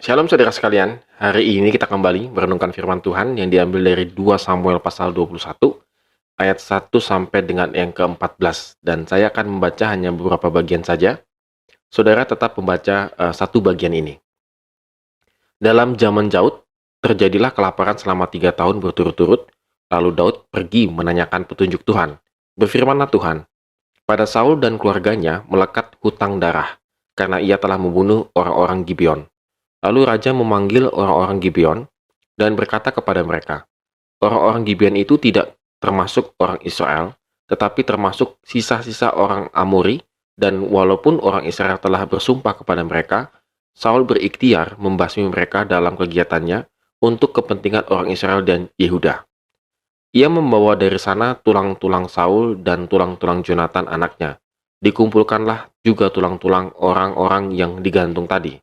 Shalom saudara sekalian, hari ini kita kembali merenungkan firman Tuhan yang diambil dari 2 Samuel pasal 21 ayat 1 sampai dengan yang ke-14, dan saya akan membaca hanya beberapa bagian saja. Saudara tetap membaca satu bagian ini. Dalam zaman Daud, terjadilah kelaparan selama 3 tahun berturut-turut, lalu Daud pergi menanyakan petunjuk Tuhan. Berfirmanlah Tuhan, pada Saul dan keluarganya melekat hutang darah, karena ia telah membunuh orang-orang Gibeon. Lalu raja memanggil orang-orang Gibeon dan berkata kepada mereka, orang-orang Gibeon itu tidak termasuk orang Israel, tetapi termasuk sisa-sisa orang Amori, dan walaupun orang Israel telah bersumpah kepada mereka, Saul berikhtiar membasmi mereka dalam kegiatannya untuk kepentingan orang Israel dan Yehuda. Ia membawa dari sana tulang-tulang Saul dan tulang-tulang Jonathan anaknya. Dikumpulkanlah juga tulang-tulang orang-orang yang digantung tadi.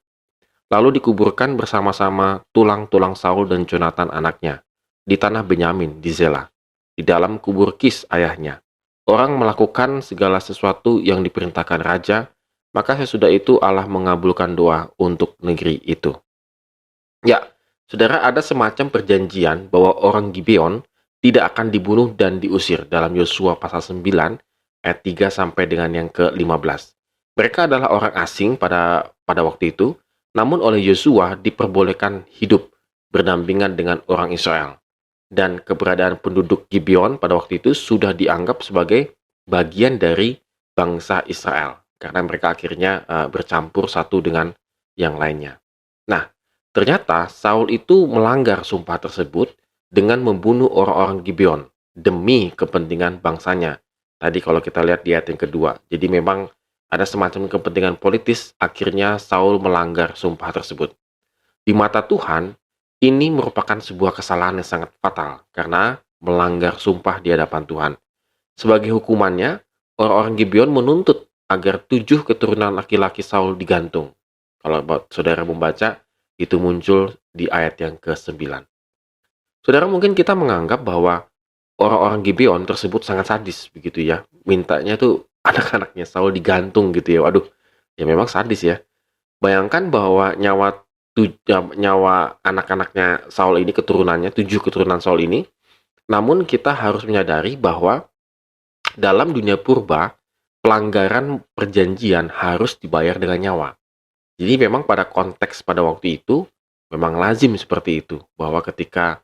Lalu dikuburkan bersama-sama tulang-tulang Saul dan Jonathan anaknya di tanah Benyamin di Zela, di dalam kubur Kis ayahnya. Orang melakukan segala sesuatu yang diperintahkan raja, maka sesudah itu Allah mengabulkan doa untuk negeri itu. Ya, saudara, ada semacam perjanjian bahwa orang Gibeon tidak akan dibunuh dan diusir dalam Yosua pasal 9 ayat 3 sampai dengan yang ke-15. Mereka adalah orang asing pada waktu itu, namun oleh Yosua diperbolehkan hidup berdampingan dengan orang Israel. Dan keberadaan penduduk Gibeon pada waktu itu sudah dianggap sebagai bagian dari bangsa Israel, karena mereka akhirnya bercampur satu dengan yang lainnya. Nah, ternyata Saul itu melanggar sumpah tersebut dengan membunuh orang-orang Gibeon demi kepentingan bangsanya. Tadi kalau kita lihat di ayat yang kedua, jadi memang ada semacam kepentingan politis, akhirnya Saul melanggar sumpah tersebut. Di mata Tuhan, ini merupakan sebuah kesalahan yang sangat fatal karena melanggar sumpah di hadapan Tuhan. Sebagai hukumannya, orang-orang Gibeon menuntut agar 7 keturunan laki-laki Saul digantung. Kalau saudara membaca, itu muncul di ayat yang ke-9. Saudara, mungkin kita menganggap bahwa orang-orang Gibeon tersebut sangat sadis begitu ya. Mintanya tuh anak-anaknya Saul digantung gitu ya. Waduh, ya memang sadis ya. Bayangkan bahwa nyawa anak-anaknya Saul ini, keturunannya, 7 keturunan Saul ini. Namun kita harus menyadari bahwa dalam dunia purba, pelanggaran perjanjian harus dibayar dengan nyawa. Jadi memang pada konteks pada waktu itu, memang lazim seperti itu. Bahwa ketika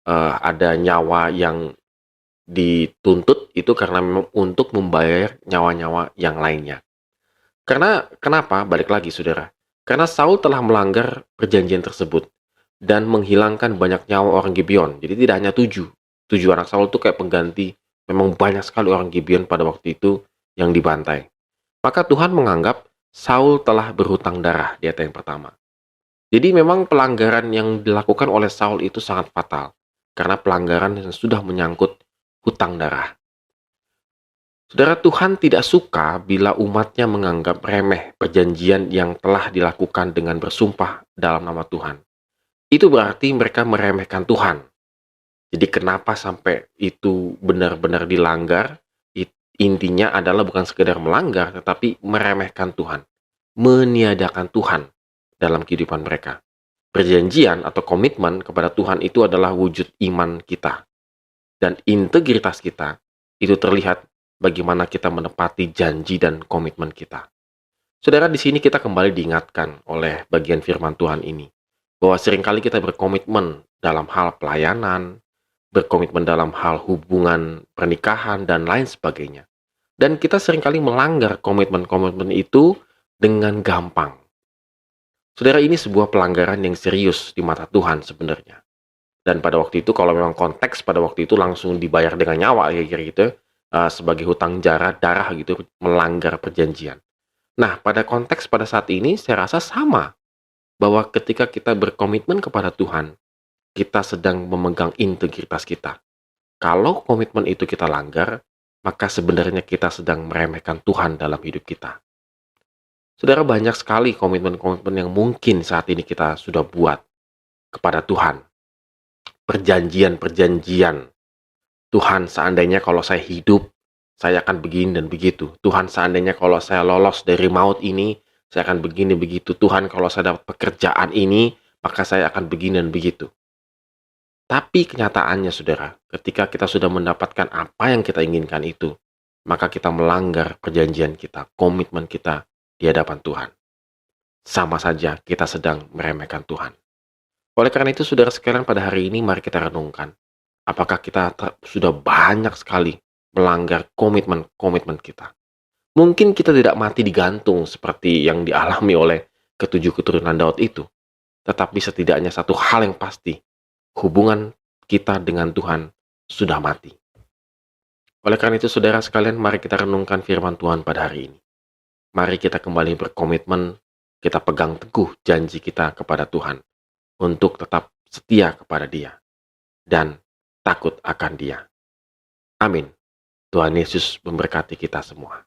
ada nyawa yang dituntut, itu karena memang untuk membayar nyawa-nyawa yang lainnya. Karena kenapa? Balik lagi saudara. Karena Saul telah melanggar perjanjian tersebut dan menghilangkan banyak nyawa orang Gibeon. Jadi tidak hanya 7 anak Saul itu kayak pengganti. Memang banyak sekali orang Gibeon pada waktu itu yang dibantai. Maka Tuhan menganggap Saul telah berhutang darah di ayat yang pertama. Jadi memang pelanggaran yang dilakukan oleh Saul itu sangat fatal. Karena pelanggaran yang sudah menyangkut hutang darah. Saudara, Tuhan tidak suka bila umatnya menganggap remeh perjanjian yang telah dilakukan dengan bersumpah dalam nama Tuhan. Itu berarti mereka meremehkan Tuhan. Jadi kenapa sampai itu benar-benar dilanggar? Intinya adalah bukan sekedar melanggar, tetapi meremehkan Tuhan. Meniadakan Tuhan dalam kehidupan mereka. Perjanjian atau komitmen kepada Tuhan itu adalah wujud iman kita. Dan integritas kita itu terlihat bagaimana kita menepati janji dan komitmen kita. Saudara, di sini kita kembali diingatkan oleh bagian firman Tuhan ini, bahwa seringkali kita berkomitmen dalam hal pelayanan, berkomitmen dalam hal hubungan pernikahan, dan lain sebagainya. Dan kita seringkali melanggar komitmen-komitmen itu dengan gampang. Saudara, ini sebuah pelanggaran yang serius di mata Tuhan sebenarnya. Dan pada waktu itu, kalau memang konteks pada waktu itu langsung dibayar dengan nyawa, kira-kira gitu, sebagai hutang darah gitu, melanggar perjanjian. Nah, pada konteks pada saat ini, saya rasa sama. Bahwa ketika kita berkomitmen kepada Tuhan, kita sedang memegang integritas kita. Kalau komitmen itu kita langgar, maka sebenarnya kita sedang meremehkan Tuhan dalam hidup kita. Saudara, banyak sekali komitmen-komitmen yang mungkin saat ini kita sudah buat kepada Tuhan. Perjanjian-perjanjian. Tuhan, seandainya kalau saya hidup, saya akan begini dan begitu. Tuhan, seandainya kalau saya lolos dari maut ini, saya akan begini begitu. Tuhan, kalau saya dapat pekerjaan ini, maka saya akan begini dan begitu. Tapi kenyataannya, saudara, ketika kita sudah mendapatkan apa yang kita inginkan itu, maka kita melanggar perjanjian kita, komitmen kita di hadapan Tuhan. Sama saja kita sedang meremehkan Tuhan. Oleh karena itu, saudara sekalian, pada hari ini mari kita renungkan. Apakah kita sudah banyak sekali melanggar komitmen-komitmen kita? Mungkin kita tidak mati digantung seperti yang dialami oleh ketujuh keturunan Daud itu. Tetapi setidaknya satu hal yang pasti, hubungan kita dengan Tuhan sudah mati. Oleh karena itu, saudara sekalian, mari kita renungkan firman Tuhan pada hari ini. Mari kita kembali berkomitmen, kita pegang teguh janji kita kepada Tuhan untuk tetap setia kepada Dia dan takut akan Dia. Amin. Tuhan Yesus memberkati kita semua.